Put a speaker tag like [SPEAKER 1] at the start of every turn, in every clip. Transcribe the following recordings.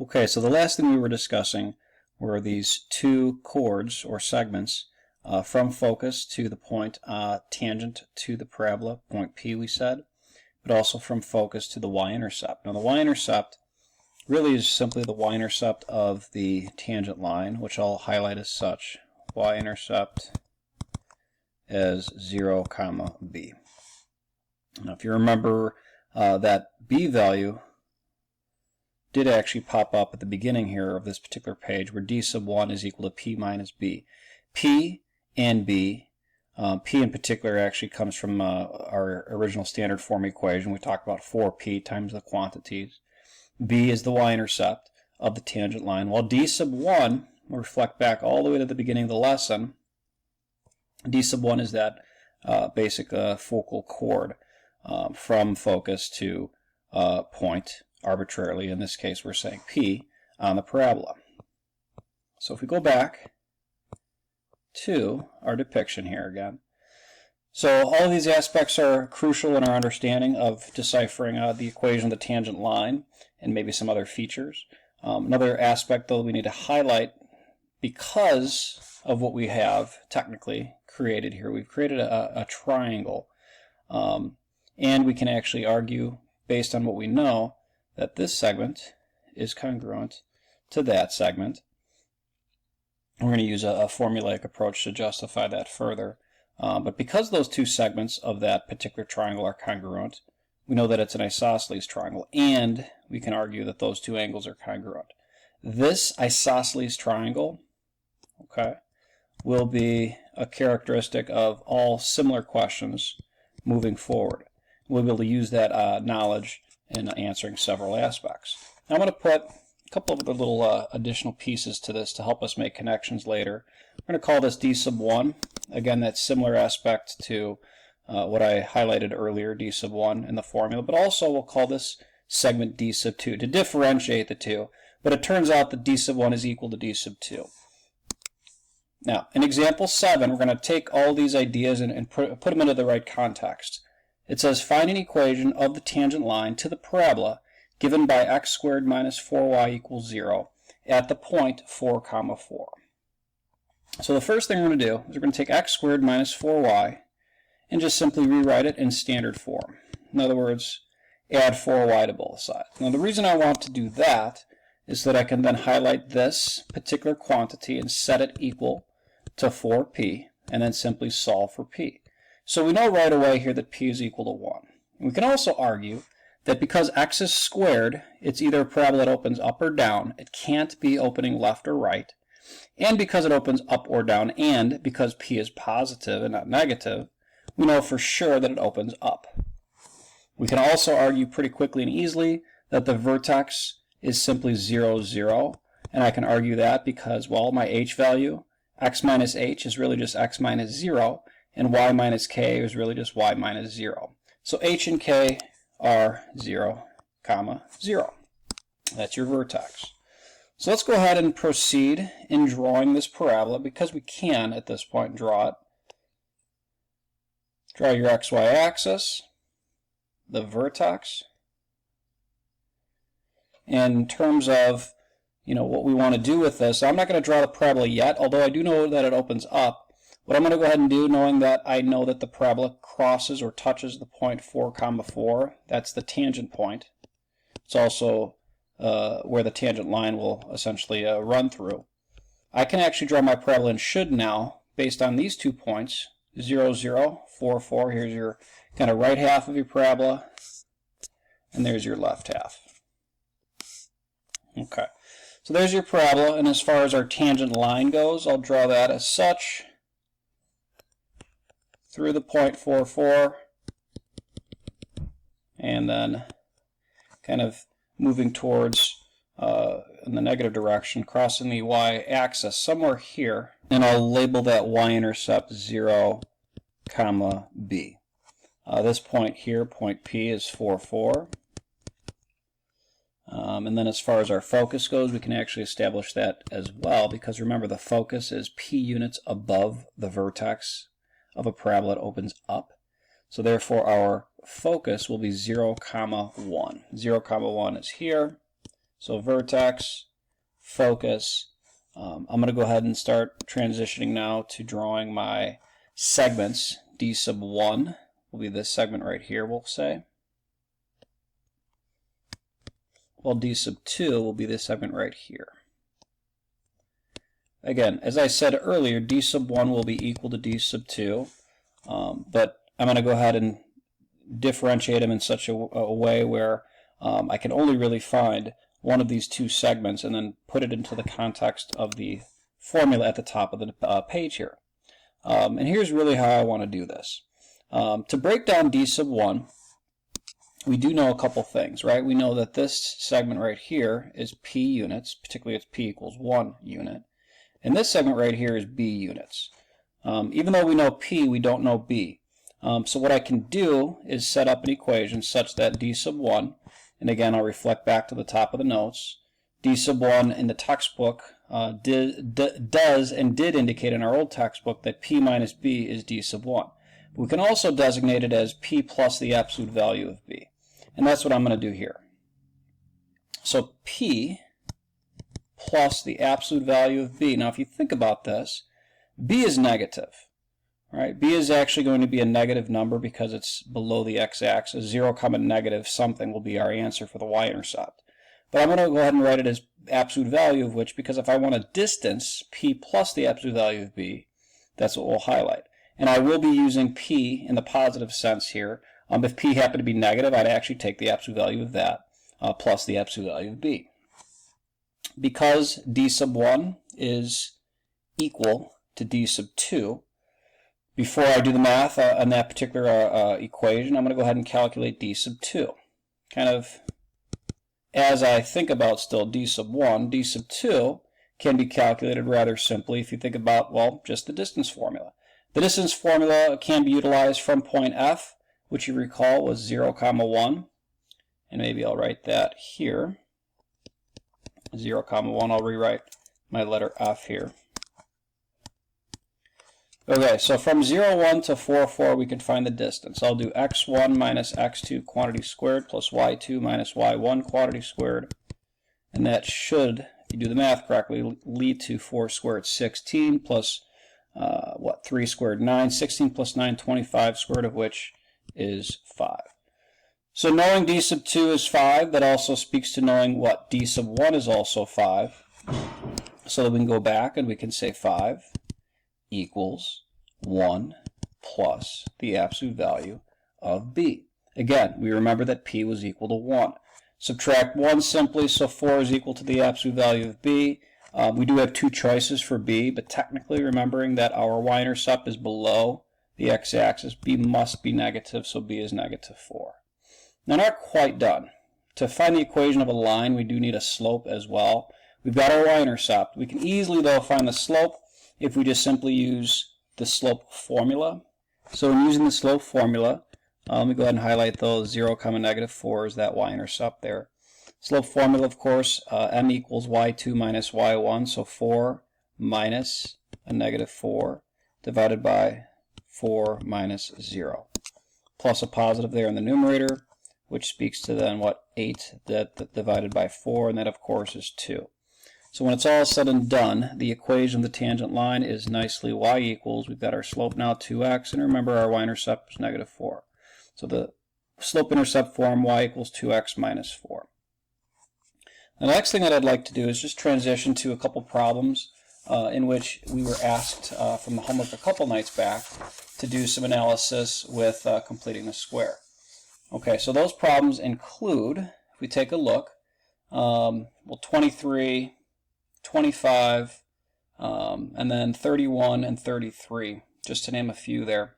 [SPEAKER 1] Okay, so the last thing we were discussing were these two chords or segments from focus to the point tangent to the parabola, point P we said, but also from focus to the y-intercept. Now the y-intercept really is simply the y-intercept of the tangent line, which I'll highlight as such. Y-intercept as 0, b. Now if you remember that b value did actually pop up at the beginning here of this particular page where d sub 1 is equal to p minus b. P and b, p in particular actually comes from our original standard form equation. We talked about 4p times the quantities. B is the y-intercept of the tangent line, while d sub 1, we'll reflect back all the way to the beginning of the lesson, d sub 1 is that basic focal chord from focus to point arbitrarily, in this case we're saying P, on the parabola. So if we go back to our depiction here again, so all of these aspects are crucial in our understanding of deciphering the equation of the tangent line and maybe some other features. Another aspect though we need to highlight, because of what we have technically created here, we've created a triangle, and we can actually argue based on what we know that this segment is congruent to that segment. We're going to use a formulaic approach to justify that further. But because those two segments of that particular triangle are congruent, we know that it's an isosceles triangle, and we can argue that those two angles are congruent. This isosceles triangle, okay, will be a characteristic of all similar questions moving forward. We'll be able to use that knowledge in answering several aspects. Now I'm going to put a couple of other little additional pieces to this to help us make connections later. We're going to call this d sub 1. Again, that similar aspect to what I highlighted earlier, d sub 1 in the formula, but also we'll call this segment d sub 2 to differentiate the two. But it turns out that d sub 1 is equal to d sub 2. Now, in example 7, we're going to take all these ideas and put them into the right context. It says, find an equation of the tangent line to the parabola given by x squared minus 4y equals 0 at the point 4, 4. So the first thing we're going to do is we're going to take x squared minus 4y and just simply rewrite it in standard form. In other words, add 4y to both sides. Now the reason I want to do that is that I can then highlight this particular quantity and set it equal to 4p and then simply solve for p. So we know right away here that p is equal to 1. We can also argue that because x is squared, it's either a parabola that opens up or down. It can't be opening left or right. And because it opens up or down, and because p is positive and not negative, we know for sure that it opens up. We can also argue pretty quickly and easily that the vertex is simply 0, 0. And I can argue that because, well, my h value, x minus h, is really just x minus 0. And y minus k is really just y minus 0. So h and k are 0, 0. That's your vertex. So let's go ahead and proceed in drawing this parabola, because we can at this point draw it. Draw your xy axis, the vertex. In terms of what we want to do with this, I'm not going to draw the parabola yet, although I do know that it opens up. What I'm going to go ahead and do, knowing that I know that the parabola crosses or touches the point 4, 4, that's the tangent point. It's also where the tangent line will essentially run through. I can actually draw my parabola and should now, based on these 2 points, 0, 0, 4, 4. Here's your kind of right half of your parabola, and there's your left half. Okay, so there's your parabola, and as far as our tangent line goes, I'll draw that as such. Through the point 4, 4, and then kind of moving towards in the negative direction, crossing the y-axis somewhere here, and I'll label that y-intercept 0, b. This point here, point P, is 4, 4. And then as far as our focus goes, we can actually establish that as well, because remember the focus is p units above the vertex of a parabola that opens up. So therefore our focus will be 0, 1. 0, 1 is here. So vertex, focus. I'm going to go ahead and start transitioning now to drawing my segments. D sub 1 will be this segment right here, we'll say. While D sub 2 will be this segment right here. Again, as I said earlier, D sub 1 will be equal to D sub 2, but I'm going to go ahead and differentiate them in such a way where I can only really find one of these two segments and then put it into the context of the formula at the top of the page here. And here's really how I want to do this. To break down D sub 1, we do know a couple things, right? We know that this segment right here is P units, particularly if P equals 1 unit. And this segment right here is B units. Even though we know P, we don't know B. So what I can do is set up an equation such that D sub 1, and again I'll reflect back to the top of the notes, D sub 1 in the textbook does and did indicate in our old textbook that P minus B is D sub 1. We can also designate it as P plus the absolute value of B. And that's what I'm going to do here. So P plus the absolute value of B. Now if you think about this, B is negative. Right? B is actually going to be a negative number because it's below the x-axis. 0, negative something will be our answer for the y-intercept. But I'm going to go ahead and write it as absolute value of which, because if I want a distance, P plus the absolute value of B, that's what we'll highlight. And I will be using P in the positive sense here. If P happened to be negative, I'd actually take the absolute value of that plus the absolute value of B. Because D sub 1 is equal to D sub 2, before I do the math on that particular equation, I'm going to go ahead and calculate D sub 2. Kind of as I think about still D sub 1, D sub 2 can be calculated rather simply if you think about, well, just the distance formula. The distance formula can be utilized from point F, which you recall was 0, 1. And maybe I'll write that here. 0, 1. I'll rewrite my letter F here. Okay, so from 0, 1 to 4, 4, we can find the distance. I'll do x1 minus x2 quantity squared plus y2 minus y1 quantity squared. And that should, if you do the math correctly, lead to 4 squared 16 plus 3 squared 9. 16 plus 9, 25, square root of which is 5. So knowing D sub 2 is 5, that also speaks to knowing what D sub 1 is also 5. So that we can go back and we can say 5 equals 1 plus the absolute value of B. Again, we remember that P was equal to 1. Subtract 1 simply, so 4 is equal to the absolute value of B. We do have two choices for B, but technically remembering that our y-intercept is below the x-axis, B must be negative, so B is negative 4. Now, not quite done. To find the equation of a line, we do need a slope as well. We've got our y-intercept. We can easily, though, find the slope if we just simply use the slope formula. So in using the slope formula, let me go ahead and highlight those. 0, negative 4 is that y-intercept there. Slope formula, of course, m equals y2 minus y1, so 4 minus a negative 4 divided by 4 minus 0. Plus a positive there in the numerator, which speaks to then what, 8 that divided by 4, and that of course is 2. So when it's all said and done, the equation of the tangent line is nicely y equals, we've got our slope now 2x, and remember our y-intercept is negative 4. So the slope-intercept form, y equals 2x minus 4. The next thing that I'd like to do is just transition to a couple problems in which we were asked from the homework a couple nights back to do some analysis with completing the square. Okay, so those problems include, if we take a look, 23, 25, and then 31 and 33, just to name a few there.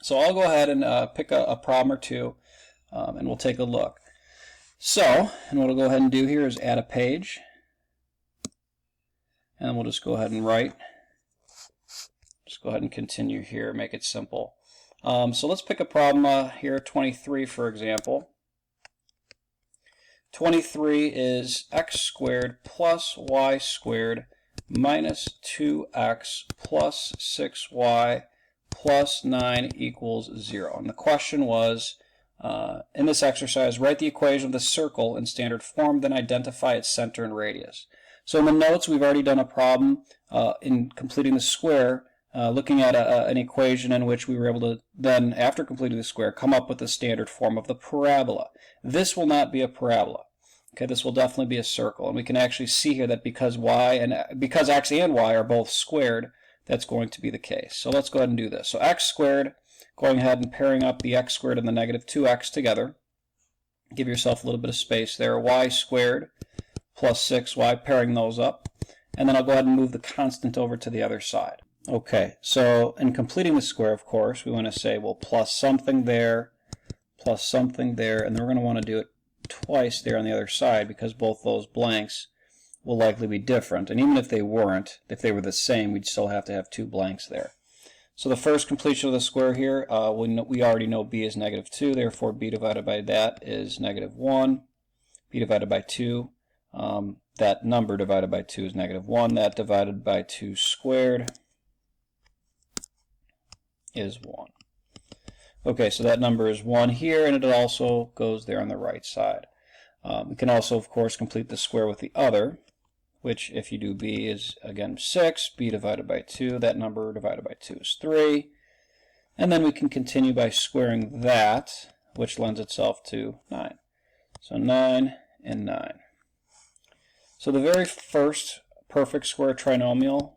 [SPEAKER 1] So I'll go ahead and pick a problem or two, and we'll take a look. So, and what we'll go ahead and do here is add a page, and we'll just go ahead and write. Just go ahead and continue here, make it simple. So let's pick a problem here, 23 for example. 23 is x squared plus y squared minus 2x plus 6y plus 9 equals 0. And the question was, in this exercise, write the equation of the circle in standard form, then identify its center and radius. So in the notes, we've already done a problem in completing the square, looking at an equation in which we were able to then, after completing the square, come up with the standard form of the parabola. This will not be a parabola. Okay, this will definitely be a circle, and we can actually see here that because x and y are both squared, that's going to be the case. So let's go ahead and do this. So x squared, going ahead and pairing up the x squared and the negative 2x together. Give yourself a little bit of space there. Y squared plus 6y, pairing those up. And then I'll go ahead and move the constant over to the other side. Okay, so in completing the square, of course, we want to say, well, plus something there, and then we're going to want to do it twice there on the other side because both those blanks will likely be different. And even if they weren't, if they were the same, we'd still have to have two blanks there. So the first completion of the square here, we already know b is negative 2, therefore b divided by that is negative 1. b divided by 2, that number divided by 2 is negative 1. That divided by 2 squared is 1. Okay, so that number is 1 here, and it also goes there on the right side. We can also, of course, complete the square with the other, which, if you do b, is, again, 6. b divided by 2, that number divided by 2 is 3. And then we can continue by squaring that, which lends itself to 9. So 9 and 9. So the very first perfect square trinomial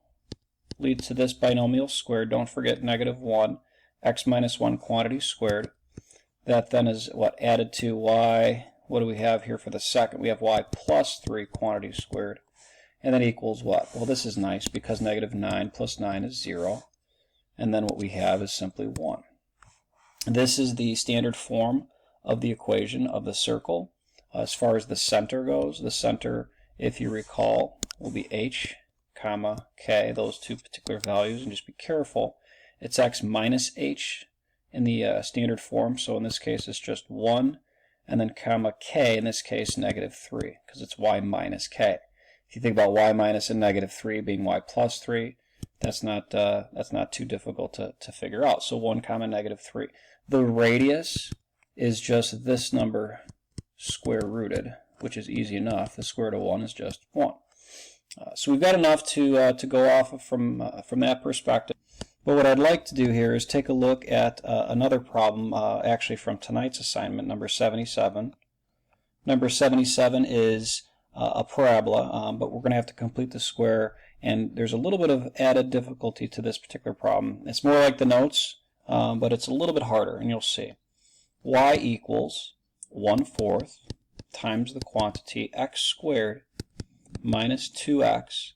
[SPEAKER 1] leads to this binomial squared. Don't forget negative 1. X minus 1 quantity squared. That then is what added to y. What do we have here for the second? We have y plus 3 quantity squared. And then equals what? Well, this is nice because negative 9 plus 9 is 0. And then what we have is simply 1. This is the standard form of the equation of the circle. As far as the center goes, the center, if you recall, will be h, comma, k, those two particular values. And just be careful. It's x minus h in the standard form, so in this case it's just 1, and then comma k, in this case negative 3, because it's y minus k. If you think about y minus and negative 3 being y plus 3, that's not too difficult to figure out. So 1 comma negative 3. The radius is just this number square rooted, which is easy enough. The square root of 1 is just 1. So we've got enough to go off of from that perspective. But what I'd like to do here is take a look at another problem, actually from tonight's assignment, number 77. Number 77 is a parabola, but we're going to have to complete the square, and there's a little bit of added difficulty to this particular problem. It's more like the notes, but it's a little bit harder, and you'll see. Y equals 1/4 times the quantity x squared minus 2x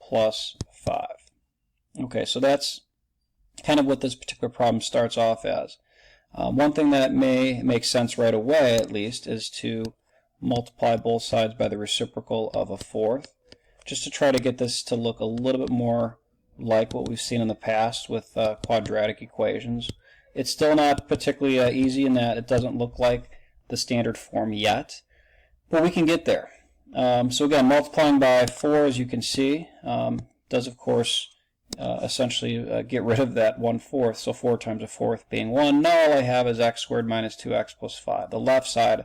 [SPEAKER 1] plus 5. Okay, so that's kind of what this particular problem starts off as. One thing that may make sense right away, at least, is to multiply both sides by the reciprocal of 1/4, just to try to get this to look a little bit more like what we've seen in the past with quadratic equations. It's still not particularly easy in that it doesn't look like the standard form yet, but we can get there. So again, multiplying by 4, as you can see, does of course essentially get rid of that 1/4, so 4 times 1/4 being 1. Now all I have is x squared minus 2x plus 5. The left side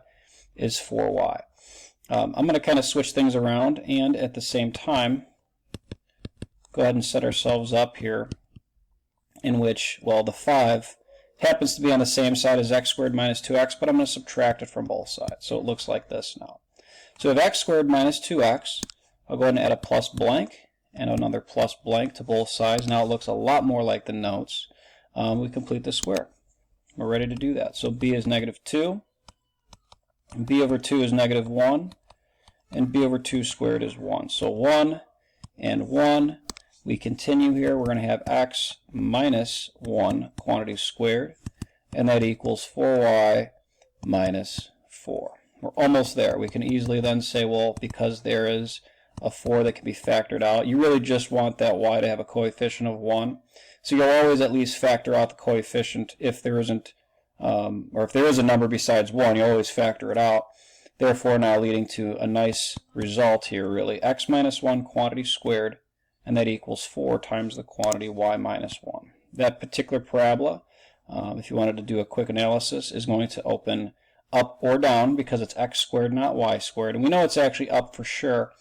[SPEAKER 1] is 4y. I'm going to kind of switch things around, and at the same time go ahead and set ourselves up here in which, well, the 5 happens to be on the same side as x squared minus 2x, but I'm going to subtract it from both sides. So it looks like this now. So we have x squared minus 2x. I'll go ahead and add a plus blank and another plus blank to both sides. Now it looks a lot more like the notes. We complete the square. We're ready to do that. So b is negative 2, and b over 2 is negative 1, and b over 2 squared is 1. So 1 and 1. We continue here. We're going to have x minus 1 quantity squared, and that equals 4y minus 4. We're almost there. We can easily then say, well, because there is a 4 that can be factored out, you really just want that y to have a coefficient of 1. So you'll always at least factor out the coefficient if there isn't, or if there is a number besides 1, you always factor it out. Therefore, now leading to a nice result here, really. X minus 1 quantity squared, and that equals 4 times the quantity y minus 1. That particular parabola if you wanted to do a quick analysis, is going to open up or down because it's x squared, not y squared. And we know it's actually up for sure